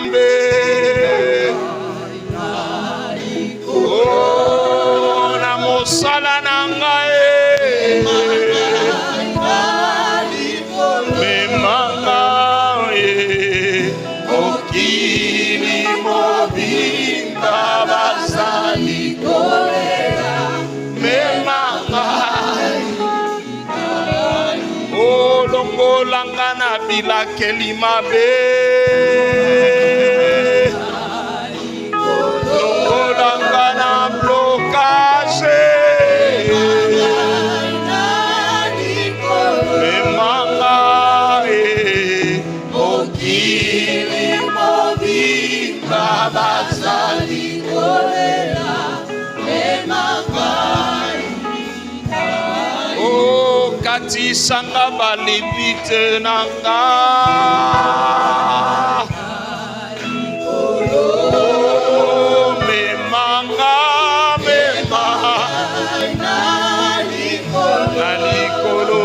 Nzambe. Oh, na mosala na ngai. Memanga okili mobimba basali kolela. Memanga oh, longolanga na bilakeli mabe. Longolanga na blocage. Memanga okili mobimba basali kolela. Memanga oh, kati sanga balibite nanga. Oh, memanga na likolo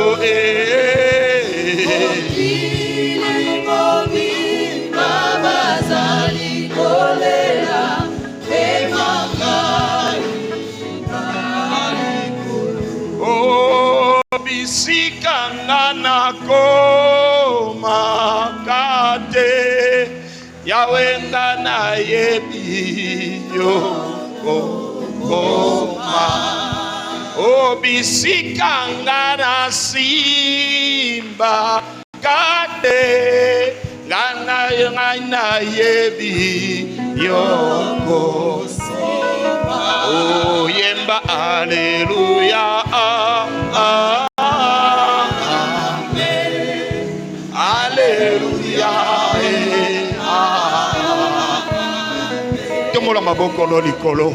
bisikanga na koma kate yawenga na yebi yo koma o bisikanga na simba kate ngana na yebi yo koma o yemba aleluya tomola maboko lo likolo.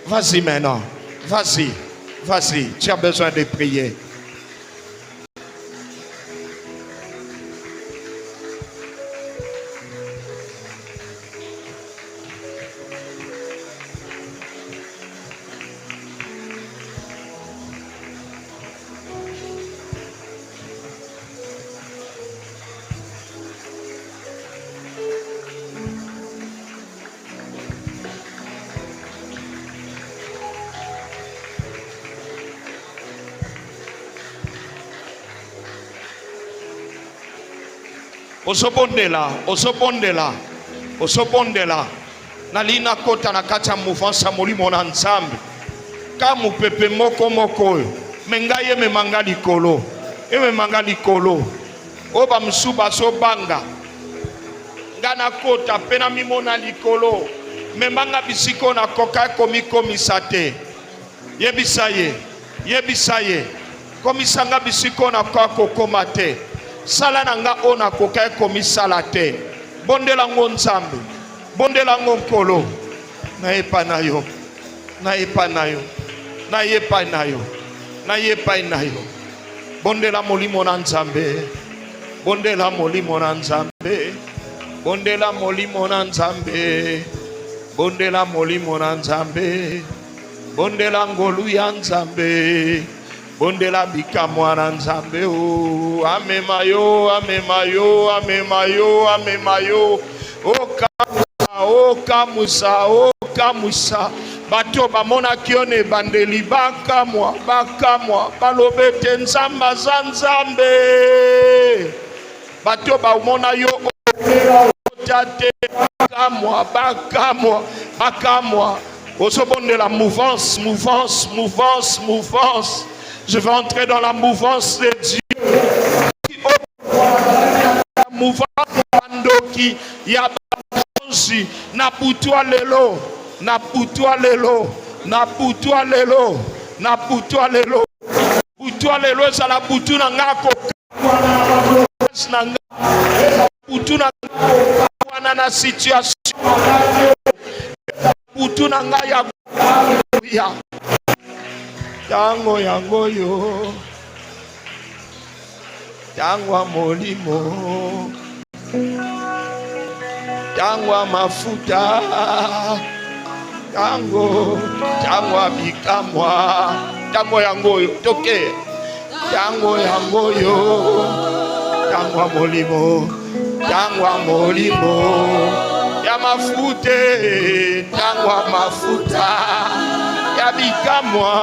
Vas-y maintenant, vas-y, tu as besoin de prier. Osopondela nalina kota na kata mouvance molimo na Nzambe ka mupepe moko menga ye memanga likolo oba msuba so banga ngana kota pena mimona likolo memanga bisiko na koka komisa te yebisa ye komisanga bisiko na kokoma te sala nanga ona koka komisala te bondela ngo Nzambe bondela ngo nkolo na epa na yo bondela molimo na Nzambe bondela molimo na Nzambe bondela molimo na Nzambe bondela molimo na Nzambe bondela ngolu ya Nzambe bondela bikamwa na Nzambe o amemayo okamusa bato bamona kione bandeli bakamwa balobete nzamba za Nzambe bato bamona yo otate bakamwa osobondela mouvance. Je vais entrer dans la mouvance de Dieu. La mouvance Mandoki Yabanzi Naputwa lelo Putwa lelo za la putu na ngako nanga butu nanga wana na situation butu nanga ya tango yango yo tango molimo tango mafuta tango bikamwa tango yango yo toke tango yango yo tango molimo ya mafuta tango mafuta ya bikamwa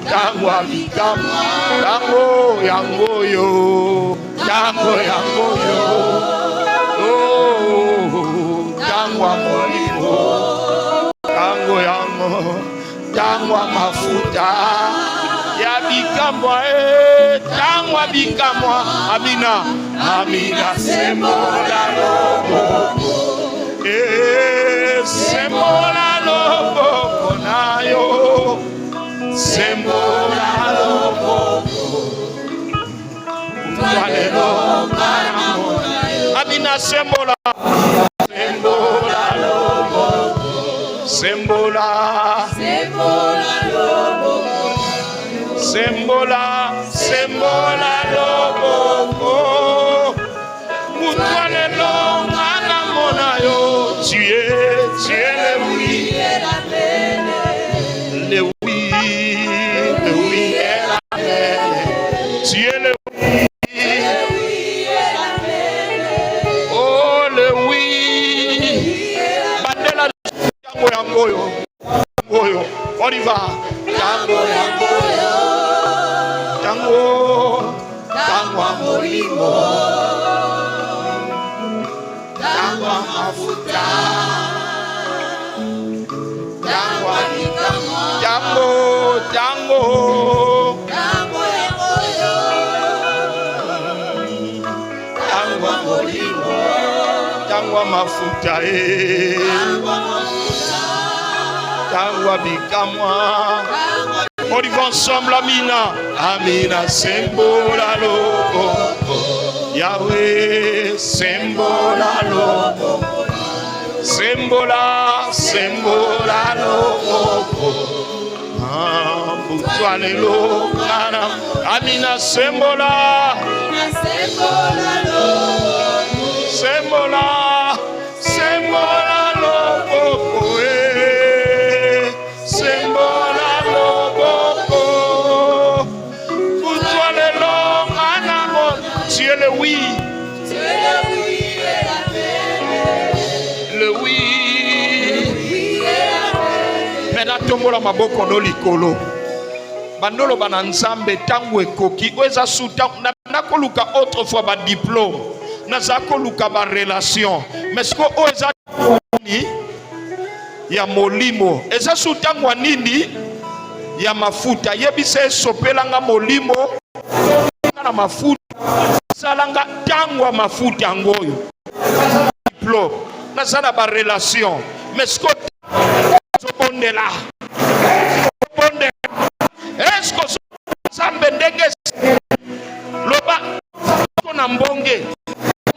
tango bikamwa tango yango yo oh tango molimo tango mafuta ya bikamwa tango bikamwa amina sembola loboko sembola loboko nayo sembola loboko walelo amina sembola loboko sembola loboko mutwalelo ngana mona yo tu es le oui et la paix tu es le oh le oui bandela tango yango yo on y va tango yango tango molimo tango mafuta tango molimo tango mafuta tango bikamwa. On y va ensemble, amina sembola loboko Yahweh sembola loboko sembola loboko butwalelo kana amina sembola loboko sembola loboko butwalelo kana tu es le oui le oui mena tombola maboko no likolo bandolo bana nzambe tango ekoki oza suta na koluka autrefois ba diplôme na za koluka ba relation mais ce que oza ni ya molimo eza suta ngwa nini ya mafuta yebise sopelanga molimo na mafuta salanga tango mafuta ngoyo diplôme na za ba relation mais ce que Bondela. Est-ce que ça mbendenge loba kona mbonge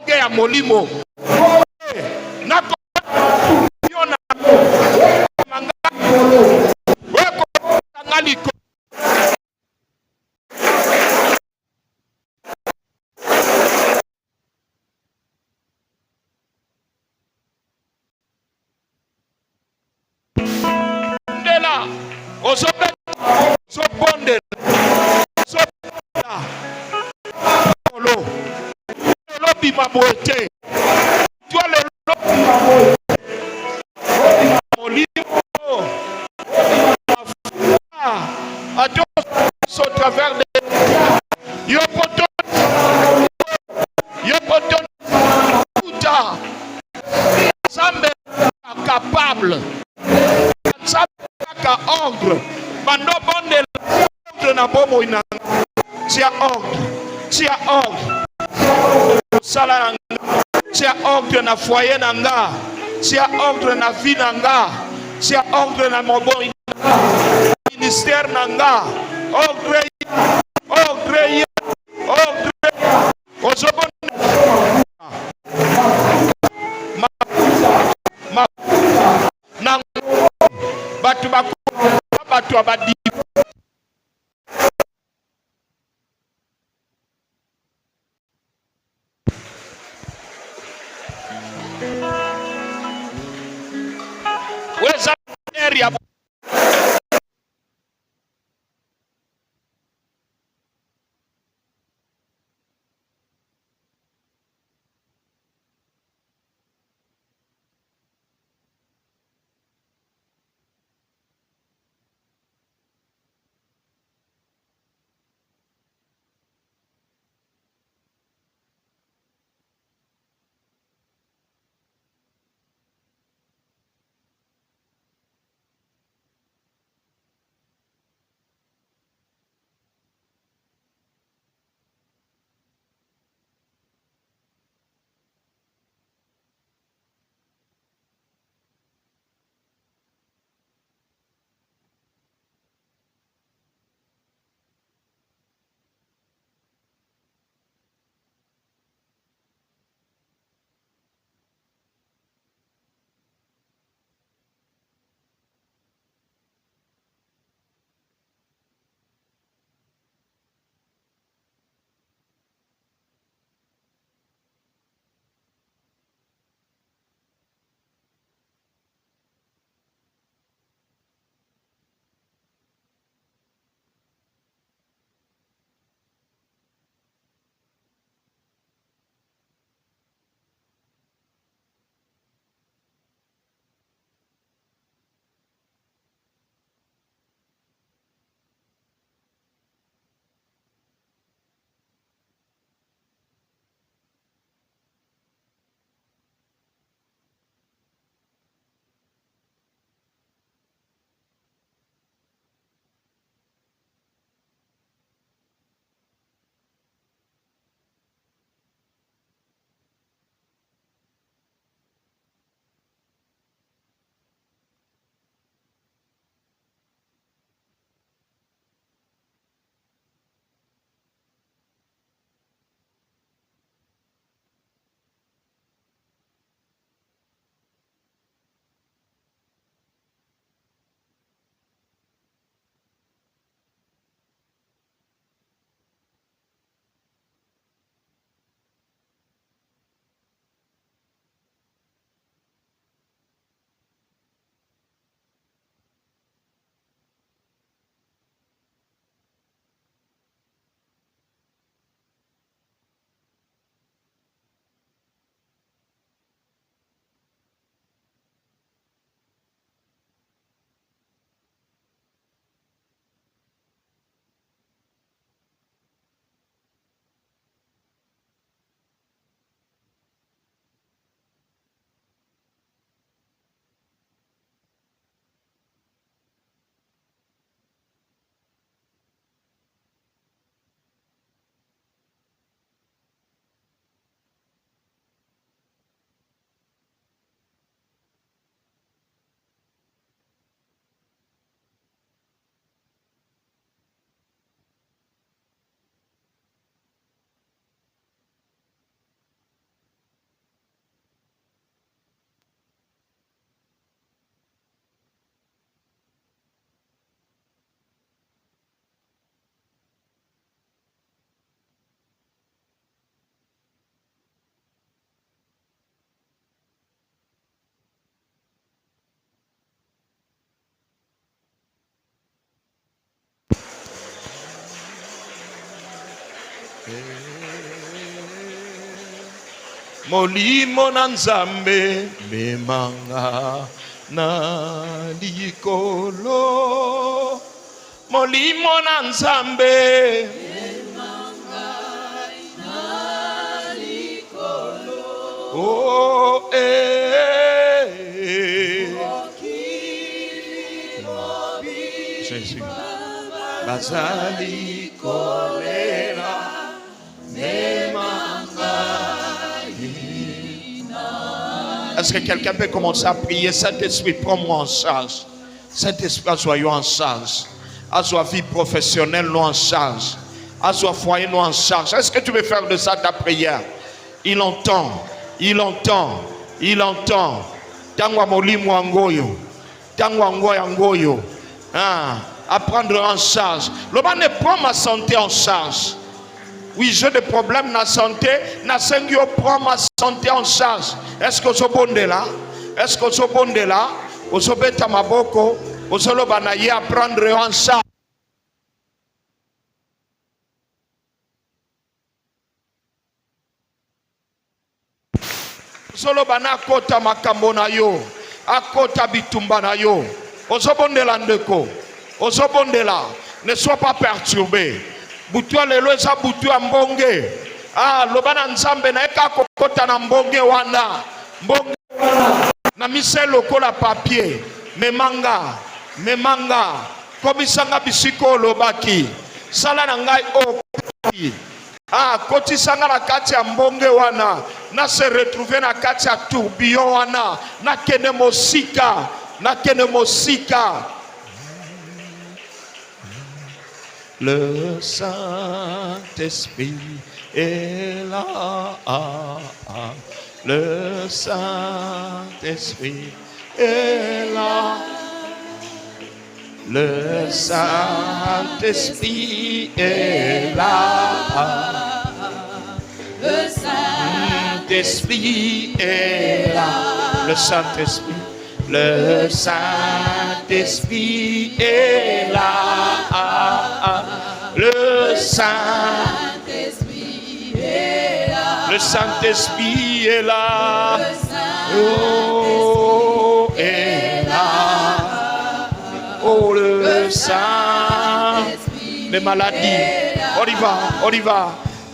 ya molimo na yona manga weko ngaliko so bonde so lo bima boete toi le molimo à tous au travers de yo poto puta sambe capable sambe ka ordre bando bonde ordre na bomo ina tia ordre sala tia ordre na foyer nanga tia ordre na vie nanga tia ordre na mobo ministère nanga ordre ozobonde azwa badi weza area molimo na nzambe memanga na likolo, molimo na nzambe memanga na likolo. Oh, Jésus bazali kolera memanga. Est-ce que quelqu'un peut commencer à prier? Saint-Esprit, prends-moi en charge. Saint-Esprit, soyons en charge. À soi vie professionnelle, nous en charge. À soi foyer, nous en charge. Est-ce que tu veux faire de ça ta prière? Il entend, il entend, il entend. Tangwa molimo angoyo, tangwa ngoya ngoyo. à prendre en charge. Loba ne prend ma santé en charge. Oui, j'ai des problèmes dans la santé. Nasengi prend ma santé en charge. Est-ce que vous bonde là? Est-ce que vous bonde là? Vous beta maboko. Vous allez à prendre en charge. Solo bana kota makambo na yo, akota bitumba na yo. Ozobondela ndeko, ozobondela, ne sois pas perturbé. Butua lelo eza butua mbonge. Ah, lobana nzambe na eka kokota na mbonge wana. Mbonge na mise lokola papier. Memanga, komisanga bisiko lobaki. Sala na ngai okati. Ah, koti sanga na kati ya mbonge wana. Na se retrouver na kati ya tourbillon wana. Na kene mosika. Le Saint-Esprit est là. Le Saint-Esprit est là. Le Saint-Esprit est là. Le Saint-Esprit est là. Le Saint-Esprit. Le Saint-Esprit est là. Le Saint-Esprit est là. Le Saint-Esprit est là. Oh, est là. Oh, le Saint-Esprit. Les maladies. On y va.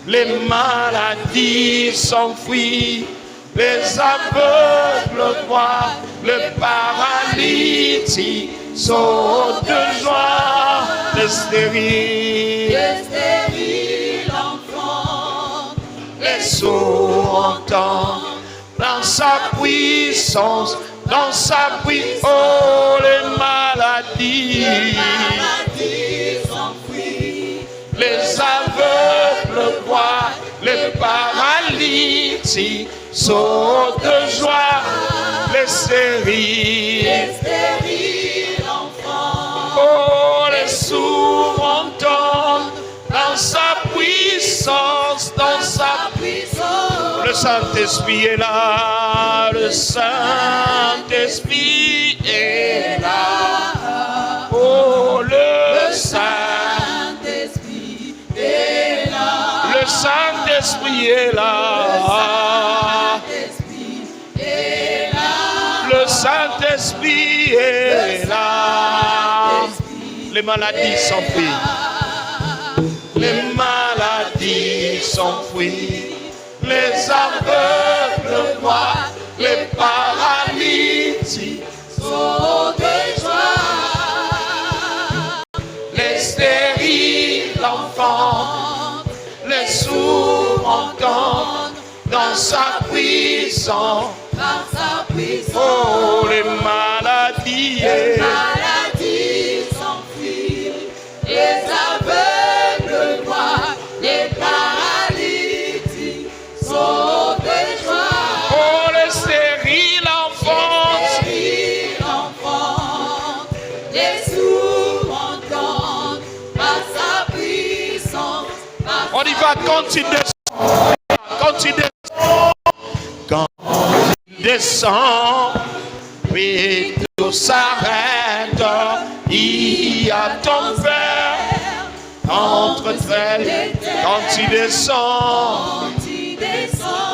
Les maladies s'enfuient. Les aveugles voient, le paralytique saute de joie, les stériles enfants, les sourds entendent dans sa puissance, oh les maladies s'enfuient, les aveugles voient, les paralytiques sautent de joie, les stériles enfants, oh les sourds entendent dans sa puissance, le Saint-Esprit est là, le Saint-Esprit est là, oh le Saint-Esprit est là, le Saint-Esprit est là. Le Saint-Esprit est là. Les maladies s'enfuient. Les maladies s'enfuient. Les aveugles voient. Les paralytiques sautent de joie. Les stériles enfants. Les sourds entendent dans sa puissance. Oh, les maladies s'enfuient, les aveugles voient, les paralytiques sautent de joie. Oh, les stériles enfants, les sourds entendent par sa puissance. On y va, continue. Descend, puis tout s'arrête. Il y a ton verre entre elles quand il descend.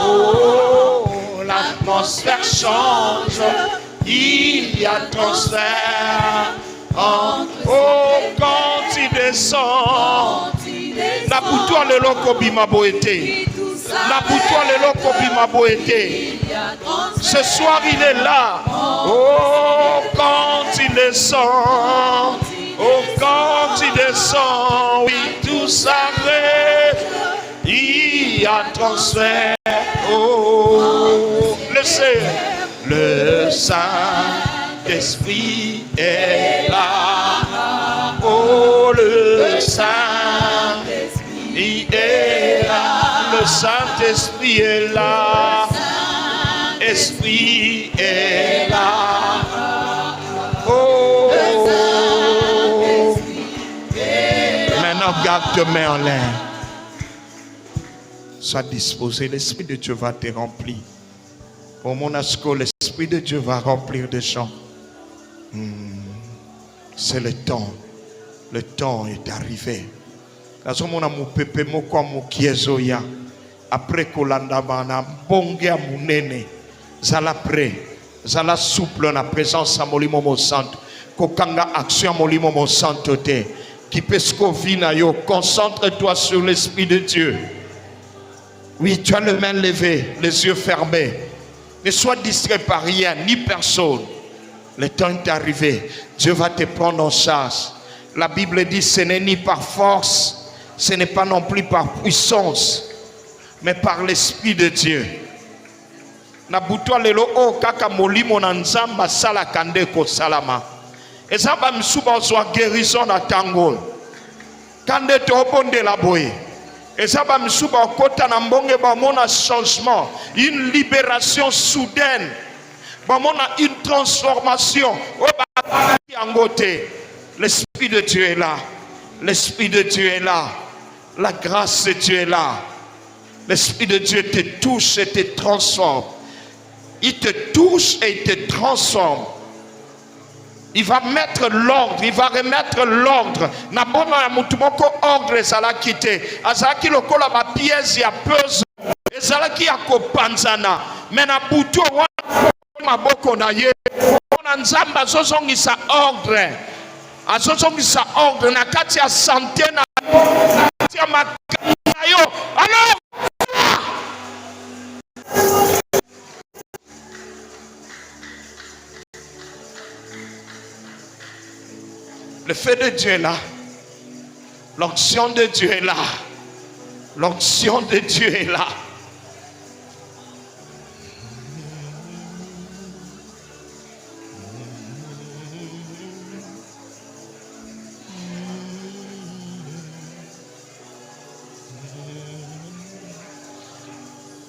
Oh, l'atmosphère change. Il y a transfert. Oh, quand il descend. Na putoa lelo kobima boete. Na putoa lelo kobima boete. Ce soir il est là. Oh, quand il descend. Oh, quand il descend. Oui, tout s'arrête. Il y a transfert. Oh, le Saint-Esprit est là. Oh, le Saint-Esprit est là. Le Saint-Esprit est là. Esprit est là. Oh, Garde tes mains en l'air. Sois disposé. L'Esprit de Dieu va te remplir. Au Monasco, l'Esprit de Dieu va remplir des gens. C'est le temps. Le temps est arrivé. Après kolanda bana bonge amunene zala prêt zala souple na présence à molimo mo santo kokanga action molimo mo santo te qui peut vina yo. Concentre-toi sur l'Esprit de Dieu. Oui, tu as les mains levées, les yeux fermés. Ne sois distrait par rien ni personne. Le temps est arrivé. Dieu va te prendre en charge. La Bible dit ce n'est ni par force, ce n'est pas non plus par puissance, mais par l'Esprit de Dieu. Na butwa lelo o kaka molimo na nzamba sala kande ko salama. Ezaba misuba zwa guérison na tango. Kande to obonde la boye. Ezaba misuba kota na mbonge ba mona changement, une libération soudaine. Ba mona une transformation. O ba yangote. L'Esprit de Dieu est là. L'Esprit de Dieu est là. La grâce de Dieu est là. L'Esprit de Dieu te touche et te transforme. Il te touche et il te transforme. Il va mettre l'ordre, il va remettre l'ordre. Na bono ya mutu moko ordre ezala kite. Azalaki lokola ba pièce ya puzzle. Ezalaki ya kopanzana. Mais na butu wana maboko na ye. Na nzamba azozongisa ordre. Azozongisa ordre na kati ya santé na kati ya makana yo. Alors le feu de Dieu est là. L'onction de Dieu est là. L'onction de Dieu est là.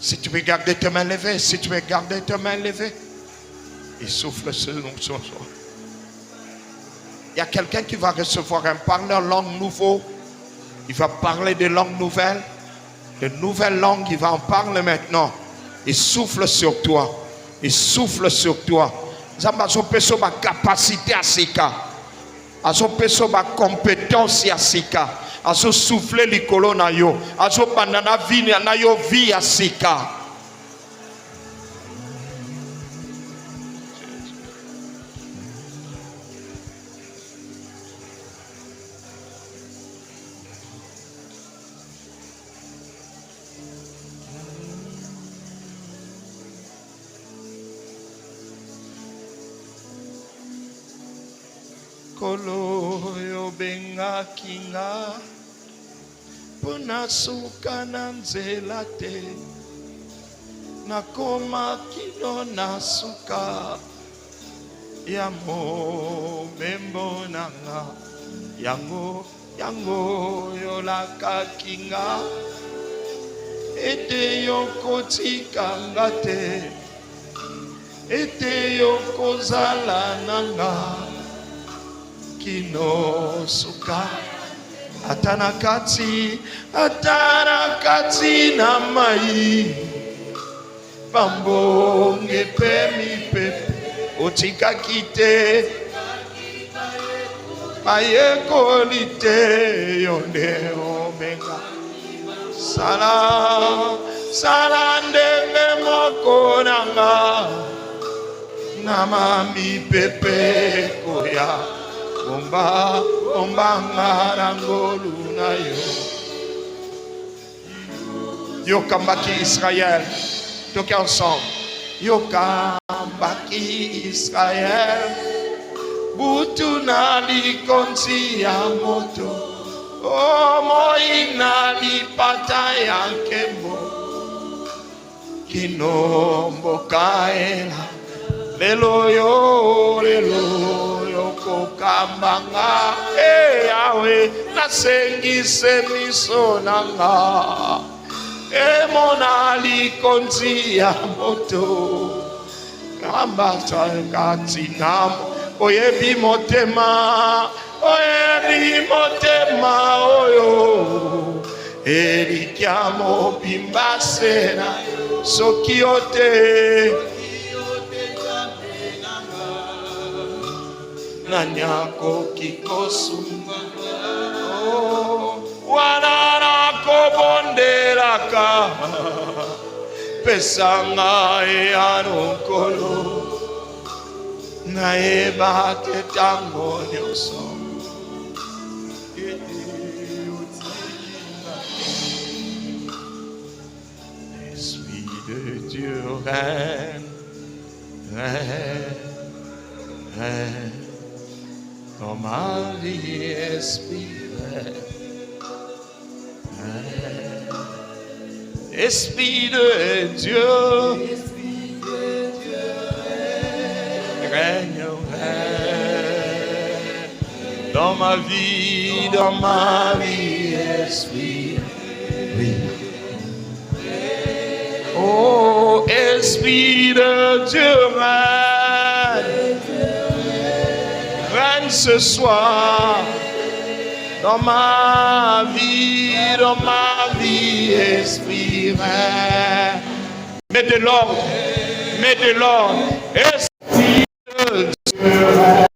Si tu veux garder tes mains levées, si tu veux garder tes mains levées, il souffle ce l'onction. Il y a quelqu'un qui va recevoir un parleur langue nouveau. Il va parler de langues nouvelles. De nouvelles langues, il va en parler maintenant. Il souffle sur toi. Il souffle sur toi. Zamba zopeso ba capacité à sika. Azo peso ba compétence à sika. Azo souffler likolo na yo. Azo banana vie na yo vie à sika. Kolo yo benga kinga puna suka na nzela te nakoma kino na suka ya momembo nanga yango yo laka kinga ete yo kotikanga te ete yo kozala nanga kino suka atanakati na mai pambonge pemi pepe otika kite aye kolite yonde omenga sala ndenge moko nanga namami pepe koya Omba ngarangolu na yo kambaki Israël. Toquez ensemble. Yo kambaki Israël. Butu na likonzi ya moto. O moina lipata ya kembo. Kinombo kaela. Lelo yo kokambanga yawe nasengise miso nanga mona likonzi ya moto kamba kati oyebi motema, oyebi motema, oyo. Elikia mobimba sena, sokiote. Nanyako kikosuma, wanana kobondelaka, pesanga eanokolo. Naeba tetango nyoso. L'Esprit de Dieu règne, règne, règne dans ma vie, Esprit règne, règne. Esprit de Dieu, règne, règne dans ma vie, Esprit. Oui. Oh, Esprit de Dieu, règne ce soir dans ma vie, Esprit règne. Mets de l'ordre, Esprit de Dieu règne.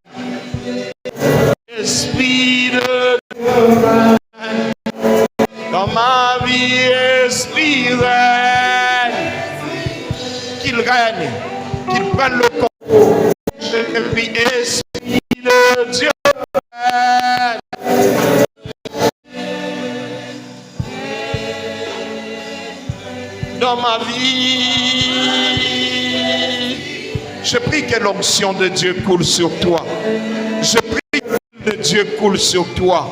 Esprit de Dieu règne dans ma vie, Esprit règne. Qu'il règne, qu'il prenne le contrôle. Esprit de Dieu règne. Dans ma vie, je prie que l'onction de Dieu coule sur toi. Je prie que l'onction de Dieu coule sur toi.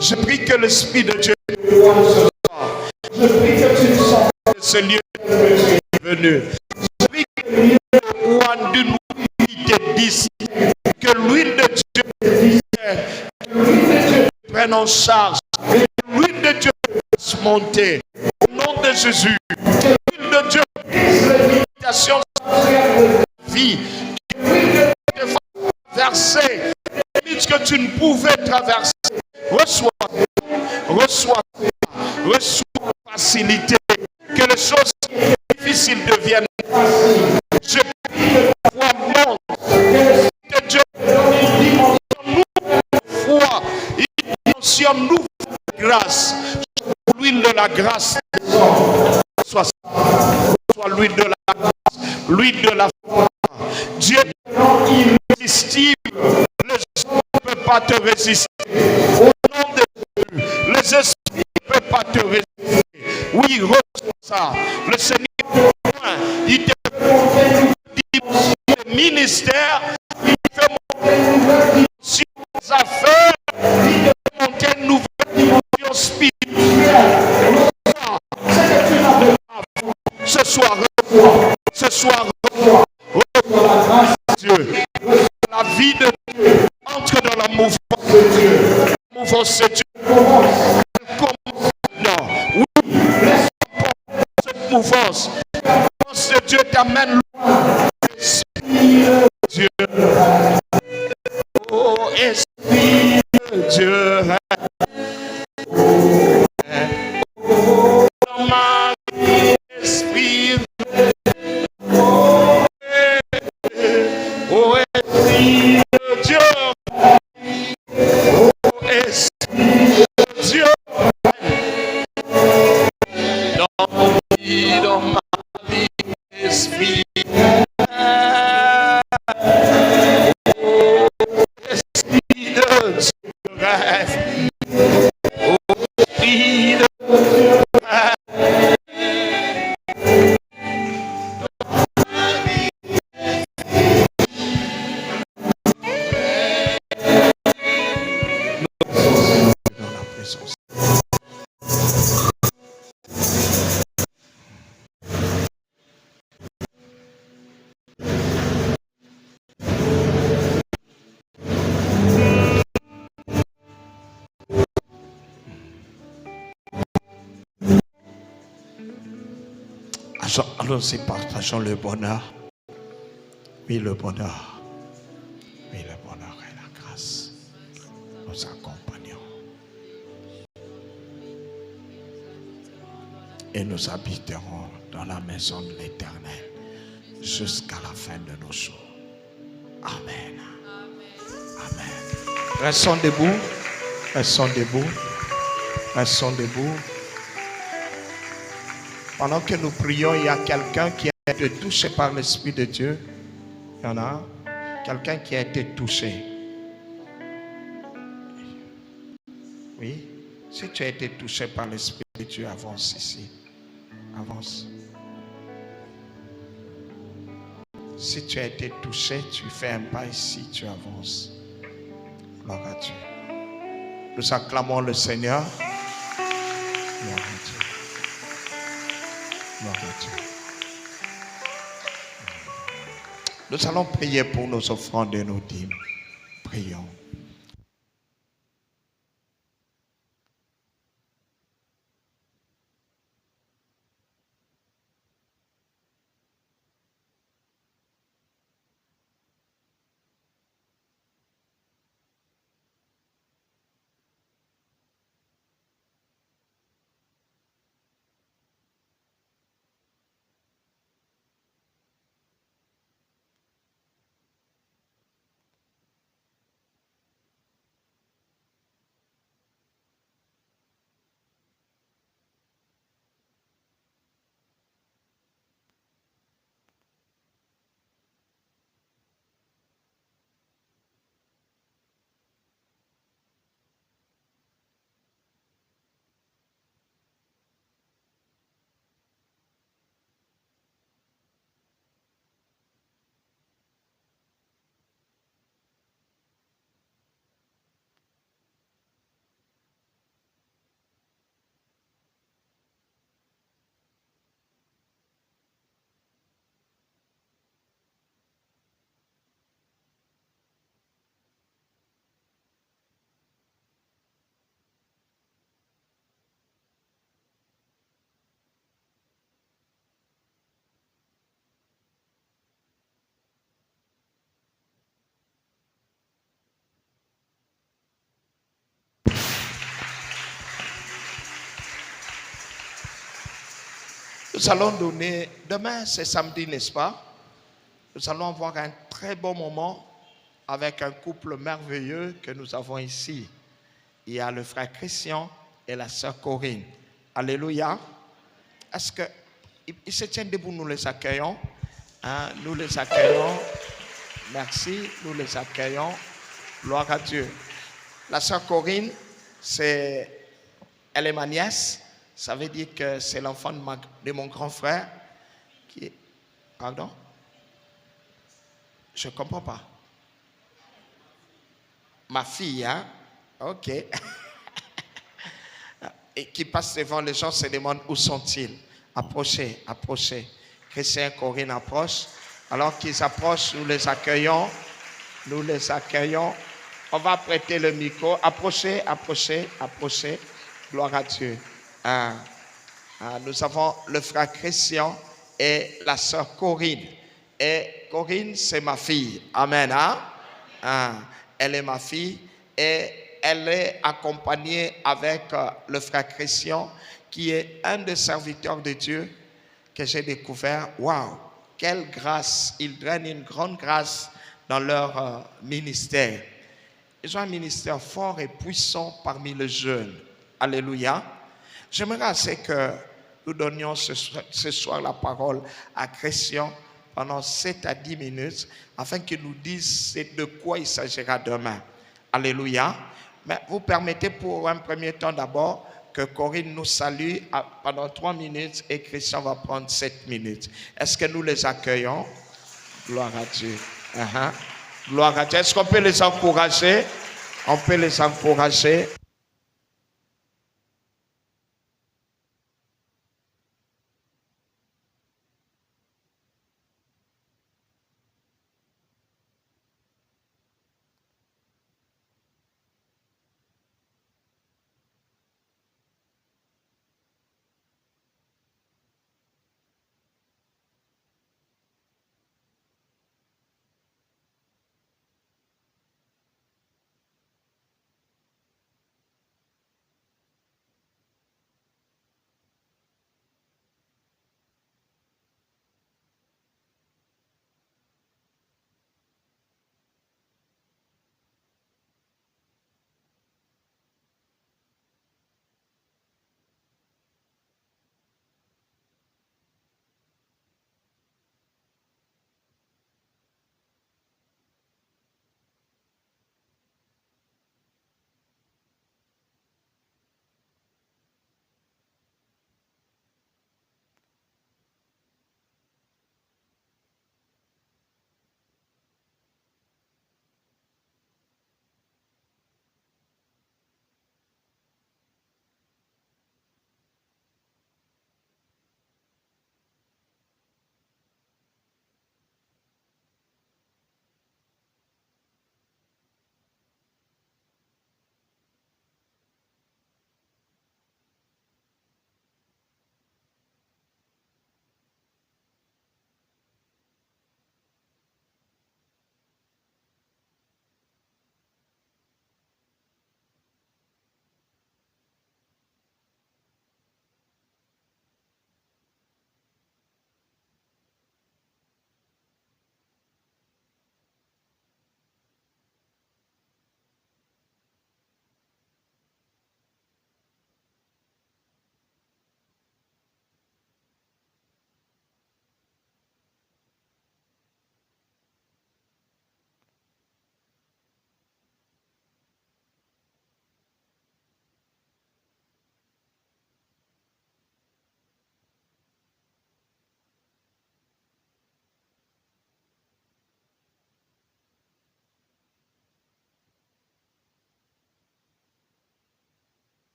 Je prie que l'Esprit de Dieu coule sur toi. Je prie que tu sens que ce lieu est venu. Je prie que l'huile de nous d'ici, que l'huile de Dieu prenne en charge, que l'huile de Dieu puisse monter. Au nom de Jésus, que l'huile de Dieu puisse l'invitation de vie, que l'huile de Dieu fasse traverser les limites que tu ne pouvais traverser. Reçois facilité, que les choses difficiles deviennent faciles. Je prie que ta foi monte, que Dieu nous grâce, l'huile de la grâce, soit l'huile de la grâce, l'huile de la foi. Dieu est irrésistible, les hommes ne peuvent pas te résister. Au nom de Dieu, les esprits ne peuvent pas te résister. Oui, reçois ça. Le Seigneur, il te fait le ministère, il fait monter une nouvelle dimension des affaires, il te fait monter une nouvelle dimension spirituelle. Ce soir, reçois la grâce de Dieu, reçois la vie de Dieu, entre dans la mouvance de Dieu. La mouvance de Dieu. Elle commence maintenant. Oui, laisse cette mouvance. La mouvance de Dieu t'amène loin. Esprit de Dieu. Oh, Esprit de Dieu. Dans ma vie, Esprit. Oh, Esprit de Dieu. Oh, Esprit de Dieu. Dans ma vie, Esprit. Allons-y, partageons le bonheur. Oui, le bonheur. Oui, le bonheur et la grâce nous accompagnons. Et nous habiterons dans la maison de l'Éternel jusqu'à la fin de nos jours. Amen. Amen. Restons debout. Restons debout. Restons debout. Pendant que nous prions, il y a quelqu'un qui a été touché par l'Esprit de Dieu. Il y en a quelqu'un qui a été touché. Oui. Si tu as été touché par l'Esprit de Dieu, avance ici. Avance. Si tu as été touché, tu fais un pas ici, tu avances. Gloire à Dieu. Nous acclamons le Seigneur. Gloire à Dieu. Gloire à Dieu. Nous allons prier pour nos offrandes et nos dîmes. Prions. Nous allons donner, demain c'est samedi, n'est-ce pas? Nous allons avoir un très bon moment avec un couple merveilleux que nous avons ici. Il y a le frère Christian et la sœur Corinne. Alléluia. Est-ce qu'ils se tiennent debout, nous les accueillons? Hein? Nous les accueillons. Merci, nous les accueillons. Gloire à Dieu. La sœur Corinne, elle est ma nièce. Ça veut dire que c'est l'enfant de mon grand frère qui est... Pardon? Je ne comprends pas. Ma fille, hein? Ok. Et qui passe devant les gens se demandent où sont-ils. Approchez, approchez. Christian et Corinne approchent. Alors qu'ils approchent, nous les accueillons. Nous les accueillons. On va prêter le micro. Approchez, approchez, approchez. Gloire à Dieu. Nous avons le frère Christian et la sœur Corinne. Et Corinne, c'est ma fille. Amen. Elle est ma fille et elle est accompagnée avec le frère Christian qui est un des serviteurs de Dieu que j'ai découvert. Waouh, quelle grâce. Ils drainent une grande grâce dans leur ministère. Ils ont un ministère fort et puissant parmi les jeunes. Alléluia. J'aimerais assez que nous donnions ce soir la parole à Christian pendant 7 à 10 minutes afin qu'il nous dise de quoi il s'agira demain. Alléluia. Mais vous permettez pour un premier temps d'abord que Corinne nous salue pendant 3 minutes et Christian va prendre 7 minutes. Est-ce que nous les accueillons? Gloire à Dieu. Gloire à Dieu. Est-ce qu'on peut les encourager? On peut les encourager.